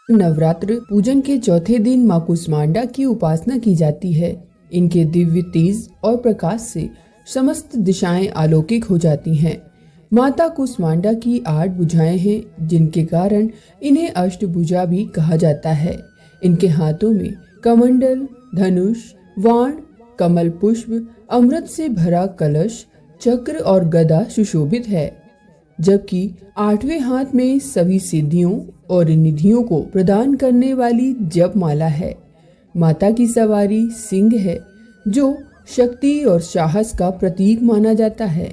नवरात्र पूजन के चौथे दिन मां कुष्मांडा की उपासना की जाती है। इनके दिव्य तेज और प्रकाश से समस्त दिशाएं अलौकिक हो जाती हैं। माता कुष्मांडा की 8 भुजाएं हैं, जिनके कारण इन्हें अष्टभुजा भी कहा जाता है। इनके हाथों में कमंडल, धनुष, वाण, कमल पुष्प, अमृत से भरा कलश, चक्र और गदा सुशोभित है, जबकि 8वें हाथ में सभी सिद्धियों और निधियों को प्रदान करने वाली जप माला है। माता की सवारी सिंह है, जो शक्ति और साहस का प्रतीक माना जाता है।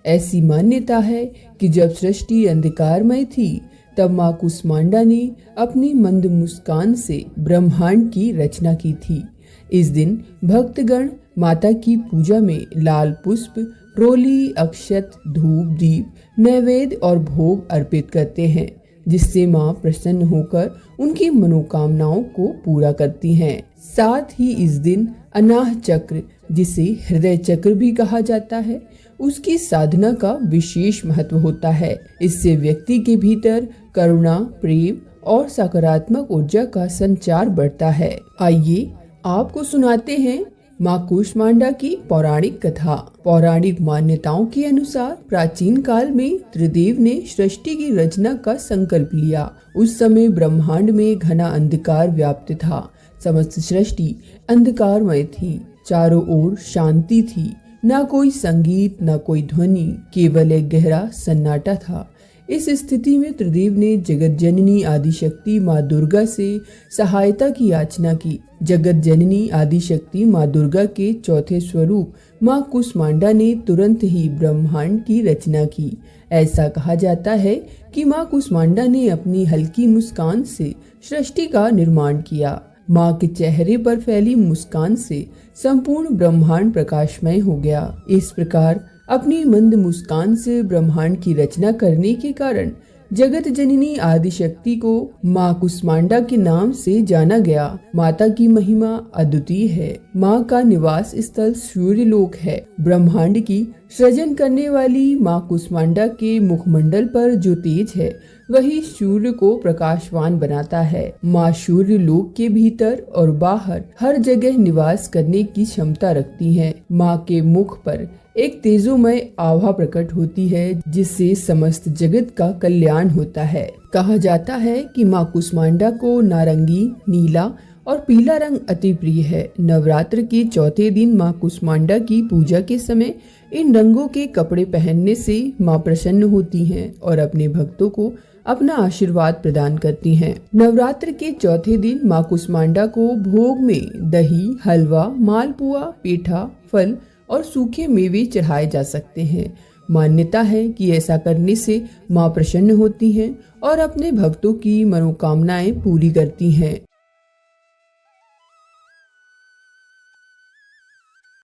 ऐसी मान्यता है कि जब सृष्टि अंधकारमय थी, तब मां कुष्मांडा ने अपनी मंद मुस्कान से ब्रह्मांड की रचना की थी। इस दिन भक्तगण माता की पूजा में लाल पुष्प, रोली, अक्षत, धूप, दीप, नैवेद्य और भोग अर्पित करते हैं, जिससे मां प्रसन्न होकर उनकी मनोकामनाओं को पूरा करती हैं। साथ ही इस दिन अनाह चक्र, जिसे हृदय चक्र भी कहा जाता है, उसकी साधना का विशेष महत्व होता है। इससे व्यक्ति के भीतर करुणा, प्रेम और सकारात्मक ऊर्जा का संचार बढ़ता है। आइए आपको सुनाते हैं मां कुष्मांडा की पौराणिक कथा। पौराणिक मान्यताओं के अनुसार प्राचीन काल में त्रिदेव ने सृष्टि की रचना का संकल्प लिया। उस समय ब्रह्मांड में घना अंधकार व्याप्त था। समस्त सृष्टि अंधकारमय थी। चारों ओर शांति थी। न कोई संगीत, न कोई ध्वनि, केवल एक गहरा सन्नाटा था। इस स्थिति में त्रिदेव ने जगत जननी आदिशक्ति माँ दुर्गा से सहायता की याचना की। जगत जननी आदिशक्ति माँ दुर्गा के चौथे स्वरूप माँ कुष्मांडा ने तुरंत ही ब्रह्मांड की रचना की। ऐसा कहा जाता है कि माँ कुष्मांडा ने अपनी हल्की मुस्कान से सृष्टि का निर्माण किया। माँ के चेहरे पर फैली मुस्कान से संपूर्ण ब्रह्मांड प्रकाशमय हो गया। इस प्रकार अपनी मंद मुस्कान से ब्रह्मांड की रचना करने के कारण जगत जननी आदिशक्ति को माँ कुष्मांडा के नाम से जाना गया। माता की महिमा अद्वितीय है। माँ का निवास स्थल सूर्य लोक है। ब्रह्मांड की सृजन करने वाली माँ कुष्मांडा के मुखमंडल पर जो तेज है, वही सूर्य को प्रकाशवान बनाता है। माँ सूर्य लोक के भीतर और बाहर हर जगह निवास करने की क्षमता रखती है। माँ के मुख पर एक तेजोमय आभा प्रकट होती है, जिससे समस्त जगत का कल्याण होता है। कहा जाता है कि माँ कुष्मांडा को नारंगी, नीला और पीला रंग अति प्रिय है। नवरात्र के चौथे दिन माँ कुष्मांडा की पूजा के समय इन रंगों के कपड़े पहनने से माँ प्रसन्न होती हैं और अपने भक्तों को अपना आशीर्वाद प्रदान करती हैं। नवरात्र के चौथे दिन माँ कुष्मांडा को भोग में दही, हलवा, मालपुआ, पेठा, फल और सूखे मेवे चढ़ाए जा सकते हैं। मान्यता है कि ऐसा करने से माँ प्रसन्न होती हैं और अपने भक्तों की मनोकामनाएं पूरी करती हैं।